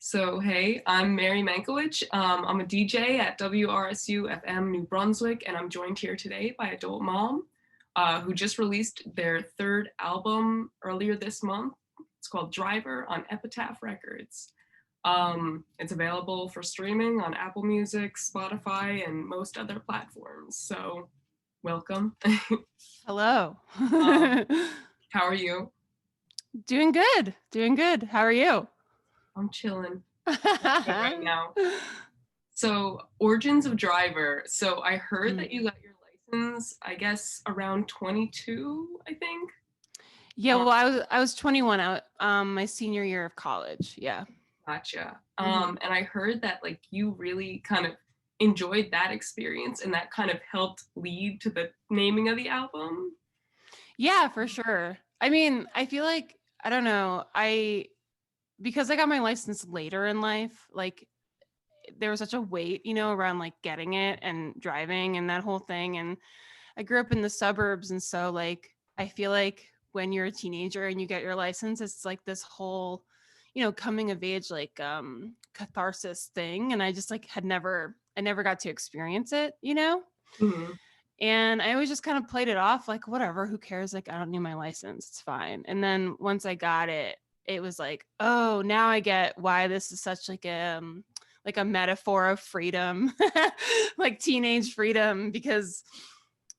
So, hey, I'm Mary Mankowich. I'm a DJ at WRSU FM New Brunswick, and I'm joined here today by Adult Mom, who just released their third album earlier this month. It's called Driver on Epitaph Records. It's available for streaming on Apple Music, Spotify, and most other platforms. So, welcome. Hello. um, how are you? Doing good. Doing good. How are you? I'm chilling. Good right now. So, origins of driver. So, I heard that you got your license, I guess, around 22, I think. Yeah, Um, well, I was 21 out my senior year of college. Yeah. Gotcha. hmm And I heard that like you really kind of enjoyed that experience and that kind of helped lead to the naming of the album. Yeah, for sure. I mean, I feel like I don't know. Because I got my license later in life, like there was such a wait, around like getting it and driving and that whole thing. And I grew up in the suburbs, and so like I feel like when you're a teenager and you get your license, it's like this whole, coming of age like catharsis thing. And I just like I never got to experience it. Mhm. And I always just kind of played it off like whatever, who cares? Like I don't need my license. It's fine. And then once I got it, it was like, oh, now I get why this is such like a metaphor of freedom, like teenage freedom, because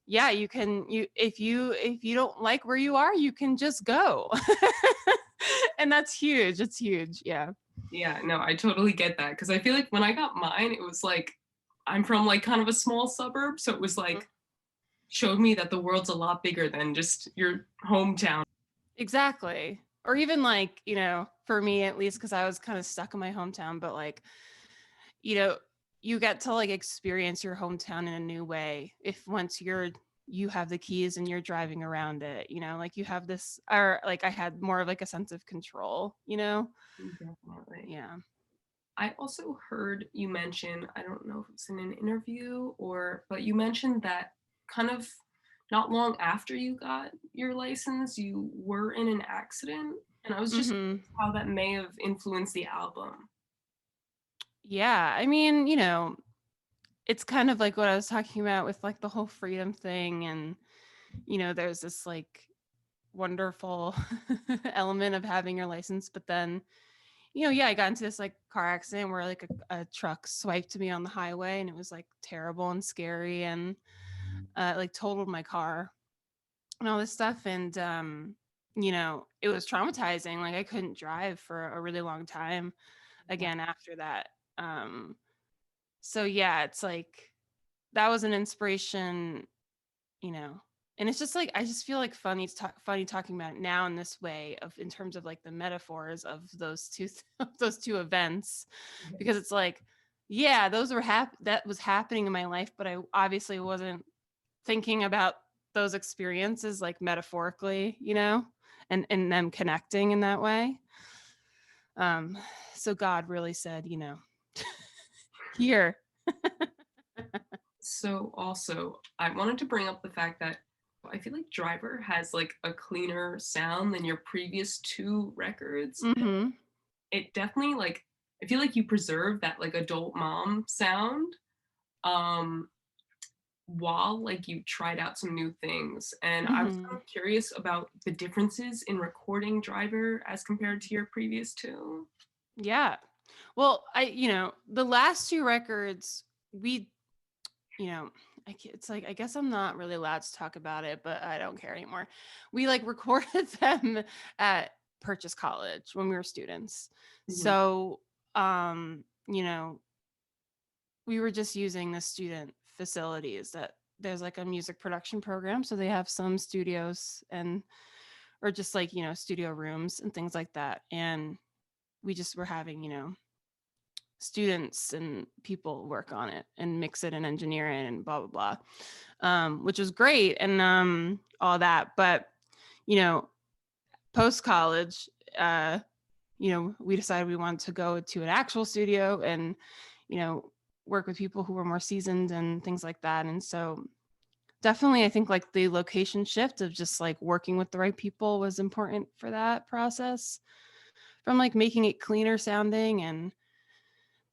yeah, if you don't like where you are, you can just go. And that's huge. It's huge. Yeah. Yeah, no, I totally get that because I feel like when I got mine, it was like I'm from like kind of a small suburb, so it was like showed me that the world's a lot bigger than just your hometown. Exactly. Or even like, for me at least, because I was kind of stuck in my hometown, but like, you know, you get to like experience your hometown in a new way if once you have the keys and you're driving around it, like you have this, or like I had more of like a sense of control. Definitely. Yeah. I also heard you mention, I don't know if it's in an interview but you mentioned that kind of not long after you got your license, you were in an accident. And I was just hmm curious how that may have influenced the album. Yeah. I mean, it's kind of like what I was talking about with like the whole freedom thing. And, there's this like wonderful element of having your license. But then, yeah, I got into this like car accident where like a truck swiped me on the highway, and it was like terrible and scary, and like totaled my car and all this stuff. And, it was traumatizing. Like I couldn't drive for a really long time again after that. Um, so yeah, it's like that was an inspiration, you know. And it's just like I just feel like funny talking about it now in this way of in terms of like the metaphors of those two of those two events, because it's like, yeah, those were that was happening in my life, but I obviously wasn't thinking about those experiences like metaphorically, and them connecting in that way. Um, so God really said, here. So also, I wanted to bring up the fact that I feel like Driver has like a cleaner sound than your previous two records. hmm It definitely like I feel like you preserve that like adult mom sound. Um while like you tried out some new things, and I was hmm kind of curious about the differences in recording Driver as compared to your previous two. Yeah. Well, the last two records, we, you know, it's like, I guess I'm not really allowed to talk about it, but I don't care anymore. We like recorded them at Purchase College when we were students. Mhm. So, you know, we were just using the student facilities that there's like a music production program. So they have some studios or just like, studio rooms and things like that. And we just were having, students and people work on it and mix it and engineer it and blah blah blah, which was great, and all that. But post college, we decided we wanted to go to an actual studio and you know work with people who were more seasoned and things like that. And so definitely I think like the location shift of just like working with the right people was important for that process. from like making it cleaner sounding and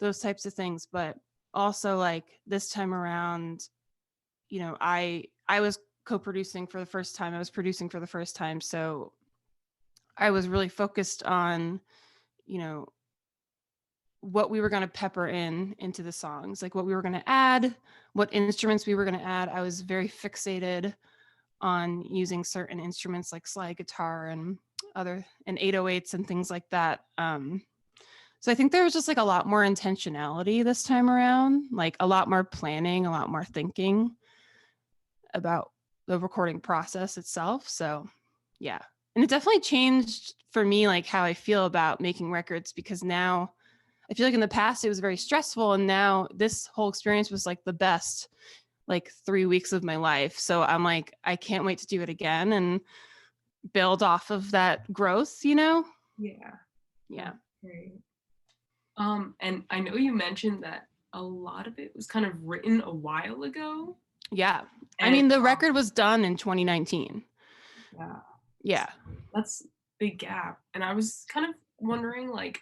those types of things. But also like this time around, I was co-producing for the first time. I was producing for the first time. So I was really focused on, you know, what we were going to pepper into the songs, like what we were going to add, what instruments we were going to add. I was very fixated on using certain instruments like slide guitar and 808s and things like that. So I think there was just like a lot more intentionality this time around, like a lot more planning, a lot more thinking about the recording process itself. So yeah. And it definitely changed for me, like how I feel about making records, because now I feel like in the past it was very stressful. And now this whole experience was like the best, like 3 weeks of my life. So I'm like, I can't wait to do it again and build off of that growth, Yeah. Yeah. Great. And I know you mentioned that a lot of it was kind of written a while ago. Yeah. I And mean, the record was done in 2019. yeah, Yeah. that's a big gap. And I was kind of wondering, like,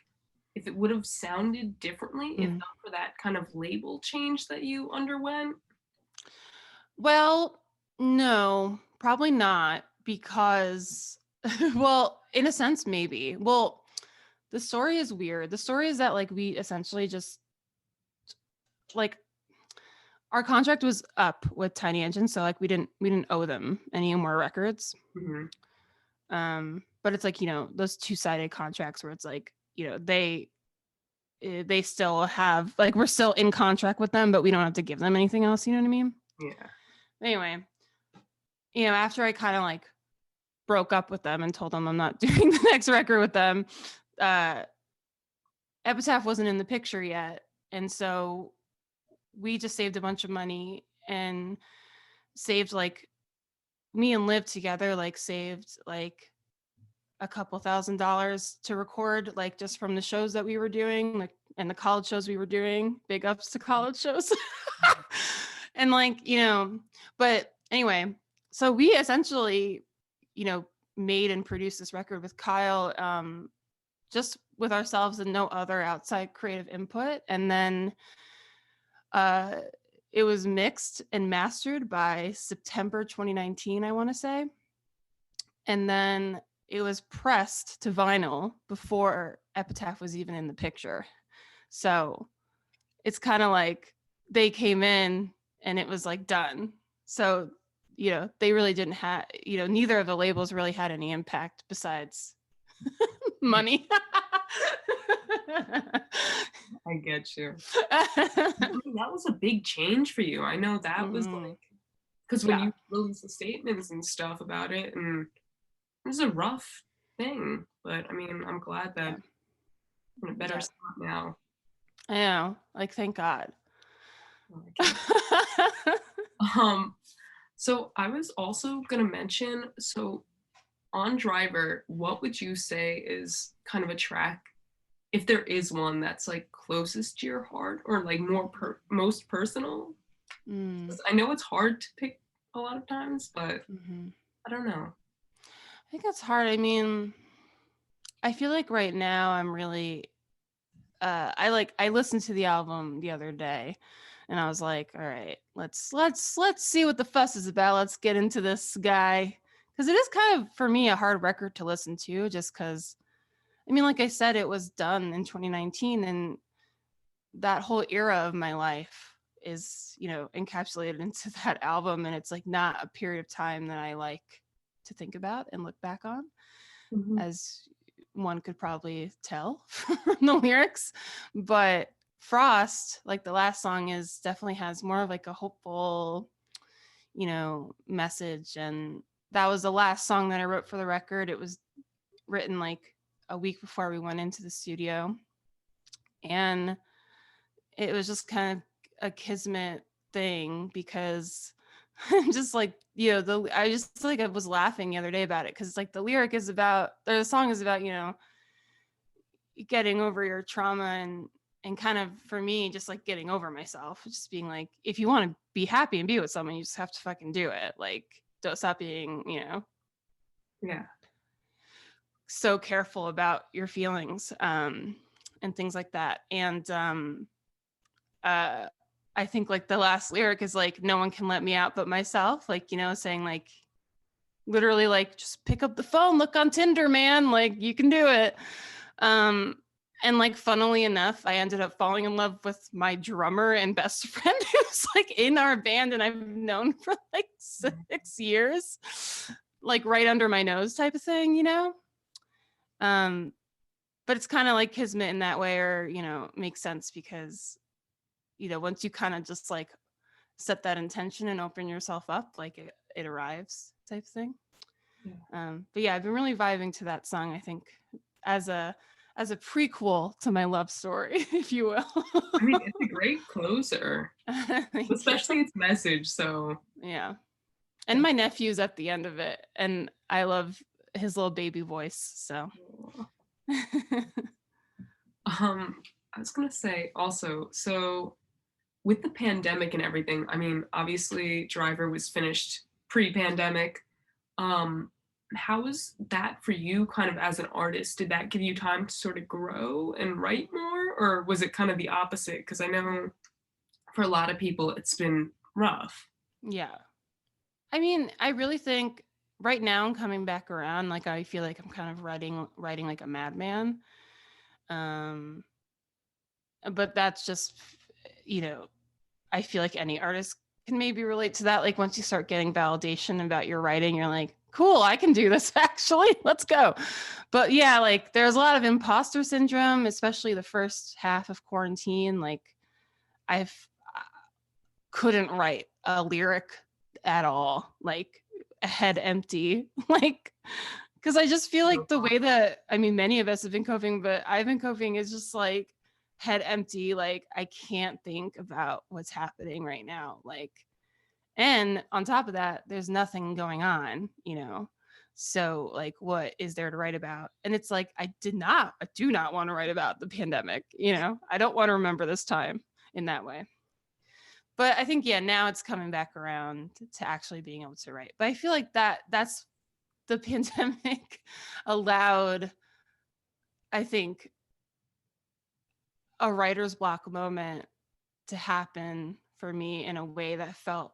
if it would have sounded differently if not for that kind of label change that you underwent. Well, no, probably not, because, well, in a sense, maybe. Well, the story is weird. The story is that like we essentially just like our contract was up with Tiny Engine, so like we didn't owe them any more records. Mm-hmm. But it's like, those two-sided contracts where it's like, they still have, like, we're still in contract with them, but we don't have to give them anything else, you know what I mean? Yeah. Anyway, after I kind of like broke up with them and told them I'm not doing the next record with them, Epitaph wasn't in the picture yet. And so we just saved a bunch of money and saved like me and Liv together, like saved like a couple $1,000s to record, like just from the shows that we were doing, like, and the college shows we were doing. Big ups to college shows. And like, but anyway, so we essentially, made and produced this record with Kyle, just with ourselves and no other outside creative input. And then it was mixed and mastered by September 2019, I want to say. And then it was pressed to vinyl before Epitaph was even in the picture. So it's kind of like they came in and it was like done. So, they really didn't have, neither of the labels really had any impact besides money. I get you. I mean, that was a big change for you. I know that was like, because when Yeah. you release the statements and stuff about it, and it was a rough thing. But I mean, I'm glad that I'm in a better spot now. I know. Like, thank God. So I was also gonna mention, so on Driver, what would you say is kind of a track, if there is one that's like closest to your heart or like most personal? I know it's hard to pick a lot of times, but I don't know. I think that's hard. I mean, I feel like right now I'm really I listened to the album the other day and I was like, all right, let's see what the fuss is about. Let's get into this guy, because it is kind of, for me, a hard record to listen to, just because, I mean, like I said, it was done in 2019, and that whole era of my life is, encapsulated into that album, and it's like not a period of time that I like to think about and look back on, as one could probably tell from the lyrics. But Frost, like the last song, is definitely has more of like a hopeful, message. And that was the last song that I wrote for the record. It was written like a week before we went into the studio. And it was just kind of a kismet thing, because I'm just like, I just like, I was laughing the other day about it, because like the song is about, getting over your trauma, and kind of, for me, just like getting over myself, just being like, if you want to be happy and be with someone, you just have to fucking do it. Like, don't stop being, Yeah. so careful about your feelings, and things like that. And uh I think like the last lyric is like, no one can let me out but myself, like, you know, saying like literally like, just pick up the phone, look on Tinder, man, like you can do it. um and like, funnily enough, I ended up falling in love with my drummer and best friend who's like in our band and I've known for like 6 years, like right under my nose type of thing, you know. um but it's kind of like kismet in that way, or, you know, makes sense because, you know, once you kind of just like set that intention and open yourself up, like it arrives type thing. Yeah. But yeah, I've been really vibing to that song, I think, as a prequel to my love story, if you will. I mean, it's a great closer, Thank you. especially its message. So Yeah. And my nephew's at the end of it, and I love his little baby voice. So I was gonna say also, so with the pandemic and everything, I mean, obviously Driver was finished pre-pandemic. Um, how was that for you kind of as an artist? Did that give you time to sort of grow and write more, or was it kind of the opposite? Because I know for a lot of people it's been rough. yeah. I mean, I really think right now I'm coming back around. Like, I feel like I'm kind of writing like a madman. Um, but that's just, you know, I feel like any artist can maybe relate to that. Like, once you start getting validation about your writing, you're like, cool, I can do this actually. Let's go. But yeah, like there's a lot of imposter syndrome, especially the first half of quarantine. Like, I've couldn't write a lyric at all, like a head empty, like, because I just feel like the way that, I mean, many of us have been coping, but I've been coping is just like head empty. Like, I can't think about what's happening right now. Like, and on top of that, there's nothing going on, you know? So, like, what is there to write about? And it's like, I do not want to write about the pandemic, you know? I don't want to remember this time in that way. But I think, yeah, now it's coming back around to actually being able to write. But I feel like that's the pandemic allowed, I think, a writer's block moment to happen for me in a way that felt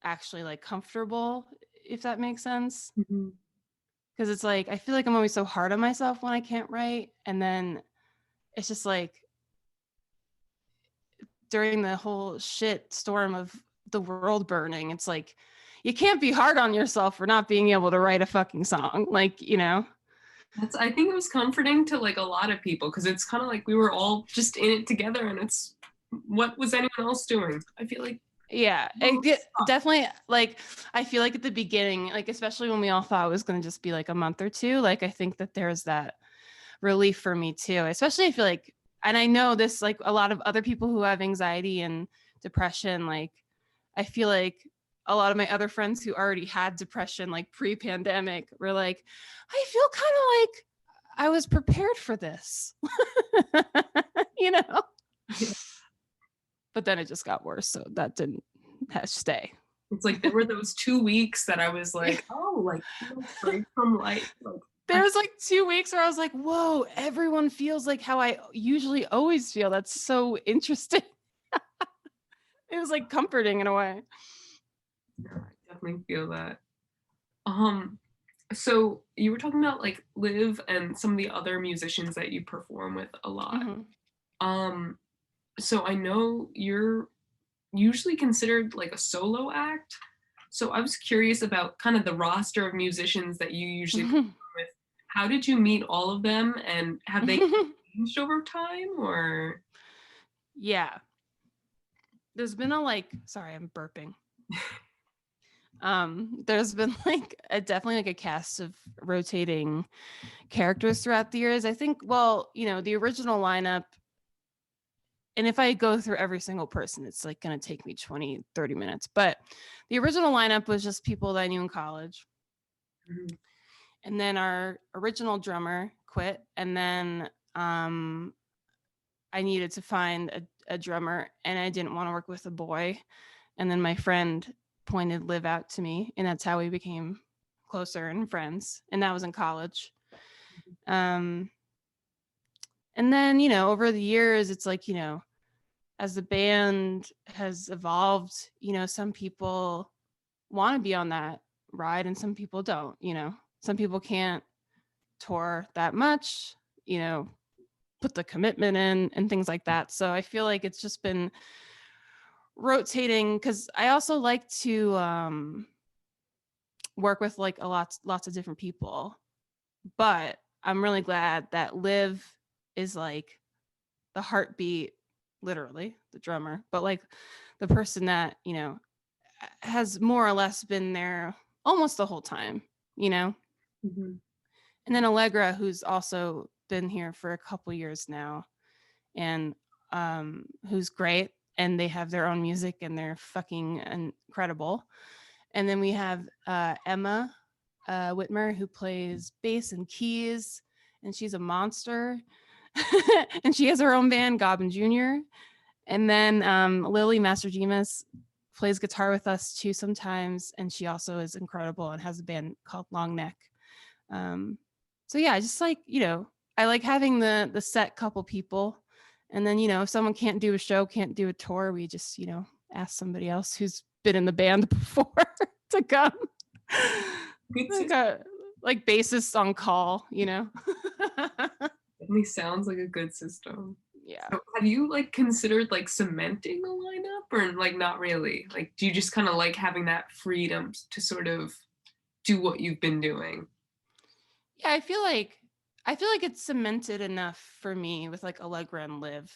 actually like comfortable, if that makes sense. Mhm. Because it's like, I feel like I'm always so hard on myself when I can't write. And then it's just like during the whole shit storm of the world burning, it's like, you can't be hard on yourself for not being able to write a fucking song. Like, you know? That's, I think it was comforting to like a lot of people because it's kind of like we were all just in it together, and it's what was anyone else doing? I feel like Yeah, definitely. Like, I feel like at the beginning, like, especially when we all thought it was going to just be like a month or two, like, I think that there's that relief for me too. Especially, I feel like, and I know this, like, a lot of other people who have anxiety and depression, like, I feel like a lot of my other friends who already had depression, like pre-pandemic, were like, I feel kind of like I was prepared for this, you know? But then it just got worse, so that didn't stay. it's like there were those 2 weeks that I was like, oh, like break from life. Like There was like 2 weeks where I was like, whoa, everyone feels like how I usually always feel. That's so interesting. It was like comforting in a way. I definitely feel that. Um, so you were talking about like Liv and some of the other musicians that you perform with a lot. Mm-hmm. Um, so I know you're usually considered like a solo act. So I was curious about kind of the roster of musicians that you usually perform with. How did you meet all of them, and have they changed over time, or? Yeah. There's been a like, sorry, I'm burping. There's been like definitely like a cast of rotating characters throughout the years. I think, well, you know, the original lineup, and if I go through every single person, it's like going to take me 20, 30 minutes. But the original lineup was just people that I knew in college. Mhm. And then our original drummer quit. And then I needed to find a drummer, and I didn't want to work with a boy. And then my friend pointed Liv out to me, and that's how we became closer and friends. And that was in college. Um, and then, over the years, it's like, as the band has evolved, some people want to be on that ride and some people don't, some people can't tour that much, put the commitment in and things like that. So I feel like it's just been rotating because I also like to work with like lots of different people. But I'm really glad that Liv is like the heartbeat, literally the drummer, but like the person that, has more or less been there almost the whole time, you know? Mhm. And then Allegra, who's also been here for a couple years now and who's great. And they have their own music and they're fucking incredible. And then we have Emma Whitmer, who plays bass and keys, and she's a monster. And she has her own band, Goblin Jr. And then Lily Mastrogemas plays guitar with us too sometimes, and she also is incredible and has a band called Long Neck. So yeah, just like, I like having the set couple people. And then, if someone can't do a show, can't do a tour, we just, ask somebody else who's been in the band before to come. Good like system. a like bassist on call, Definitely sounds like a good system. Yeah. So have you like considered like cementing the lineup or like not really? Like do you just kind of like having that freedom to sort of do what you've been doing? Yeah, I feel like it's cemented enough for me with like Allegra and Liv.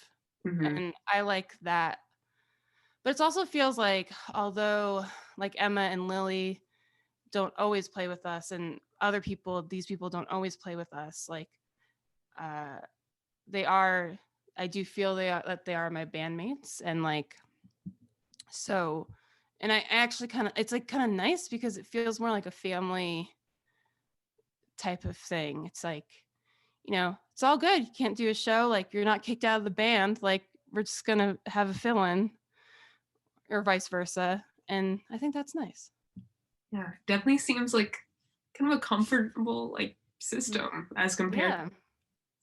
Hmm. And I like that. But it also feels like although like Emma and Lily don't always play with us and these people don't always play with us, like uh they are I do feel that they are my bandmates and like so and I actually it's like kind of nice because it feels more like a family type of thing. It's like, it's all good. You can't do a show. Like, you're not kicked out of the band. Like, we're just going to have a fill in or vice versa. And I think that's nice. Yeah, definitely seems like kind of a comfortable like Mm. system as compared to Yeah.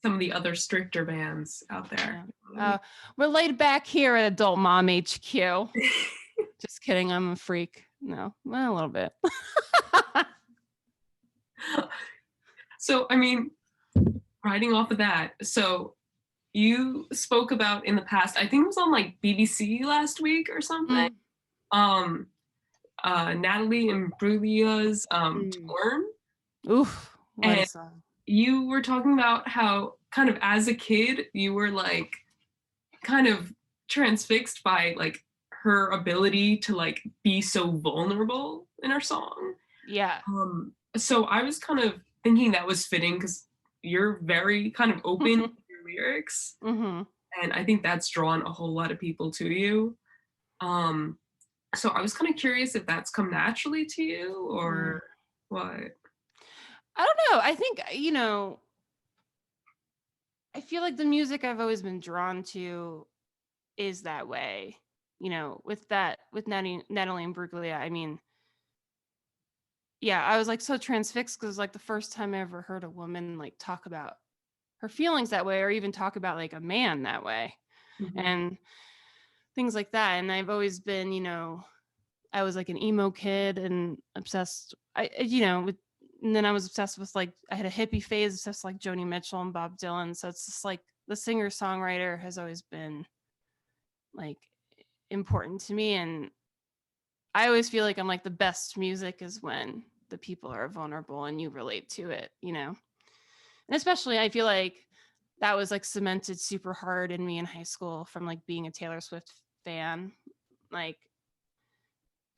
some of the other stricter bands out there. Yeah. We're laid back here at Adult Mom HQ. Just kidding. I'm a freak. No, well, a little bit. So, I mean, riding off of that, so you spoke about in the past, I think it was on like BBC last week or something, Mm, um, Natalie Imbruglia's mm. Torn. Oof. What a And song. you were talking about how kind of as a kid, you were like kind of transfixed by like her ability to like be so vulnerable in her song. Yeah. So I was kind of thinking that was fitting because you're very kind of open with your lyrics, Mm-hmm. and I think that's drawn a whole lot of people to you. Um, so I was kind of curious if that's come naturally to you Mm. or what. I don't know. I think, I feel like the music I've always been drawn to is that way. With Natalie and Bruglia, I mean, yeah, I was like so transfixed because like the first time I ever heard a woman like talk about her feelings that way or even talk about like a man that way Mhm. and things like that. And I've always been, I was like an emo kid and obsessed, with, and then I was obsessed with like, I had a hippie phase, obsessed with, like Joni Mitchell and Bob Dylan. So it's just like the singer songwriter has always been like important to me. And I always feel like I'm like the best music is when the people are vulnerable and you relate to it, And especially I feel like that was like cemented super hard in me in high school from like being a Taylor Swift fan. Like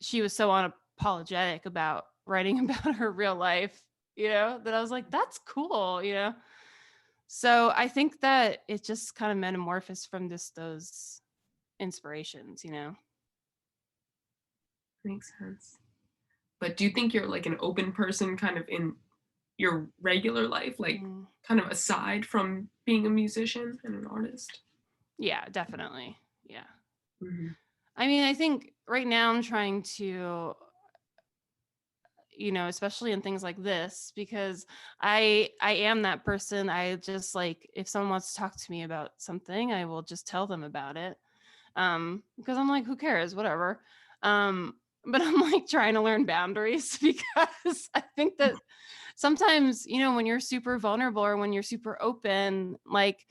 she was so unapologetic about writing about her real life, that I was like, that's cool. So I think that it just kind of metamorphosed from just those inspirations. Makes sense. But do you think you're like an open person kind of in your regular life, like Mm. kind of aside from being a musician and an artist? Yeah, definitely. Yeah. Hmm. I mean, I think right now I'm trying to, especially in things like this, because I am that person. I just like, if someone wants to talk to me about something, I will just tell them about it. Because I'm like, who cares? Whatever. But I'm like trying to learn boundaries because I think that sometimes, when you're super vulnerable or when you're super open, like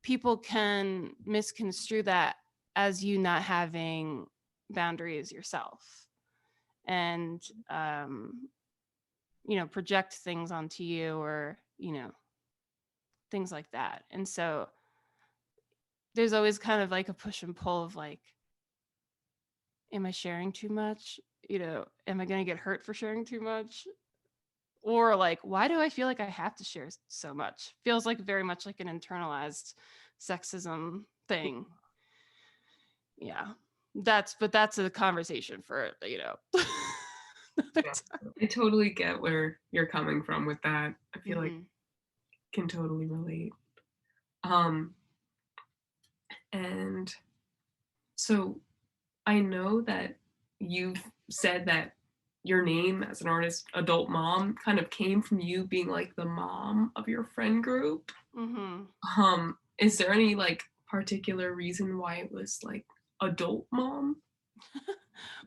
people can misconstrue that as you not having boundaries yourself, and project things onto you, or things like that. And so there's always kind of like a push and pull of like, am I sharing too much? Am I going to get hurt for sharing too much? Or like, why do I feel like I have to share so much? Feels like very much like an internalized sexism thing. Yeah. That's a conversation for, another Yeah, time. I totally get where you're coming from with that. I feel like Mhm. can totally relate. Um, and so I know that you've said that your name as an artist, Adult Mom, kind of came from you being like the mom of your friend group. Mhm. Is there any like particular reason why it was like Adult Mom?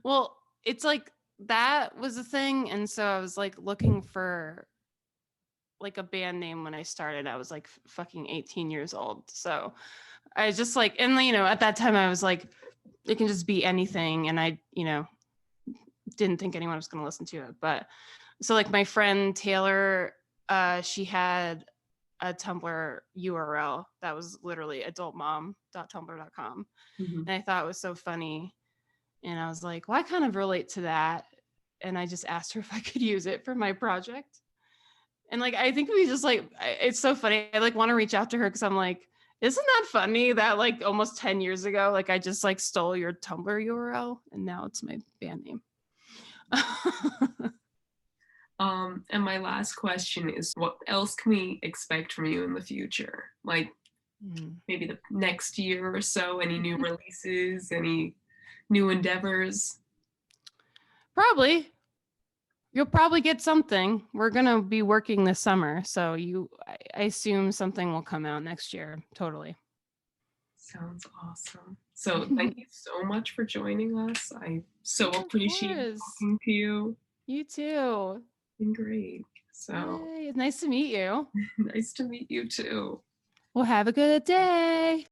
Well, it's like that was a thing, and so I was like looking for like a band name when I started. I was like fucking 18 years old. So I just like, and at that time I was like, it can just be anything. And I, didn't think anyone was going to listen to it. But so like my friend Taylor, she had a Tumblr URL that was literally adultmom.tumblr.com. Mhm. And I thought it was so funny. And I was like, well, I kind of relate to that. And I just asked her if I could use it for my project. And like, I think we just like, it's so funny. I like want to reach out to her because I'm like, isn't that funny that like almost 10 years ago, like I just like stole your Tumblr URL and now it's my band name. And my last question is what else can we expect from you in the future? Like Mm. maybe the next year or so, any new releases, any new endeavors? Probably. You'll probably get something. We're going to be working this summer. So I assume something will come out next year. Totally. Sounds awesome. So thank you so much for joining us. I so Yeah, of appreciate course. talking to you. You too. It's been great. So Yay. It's nice to meet you. nice to meet you too. Well, have a good day.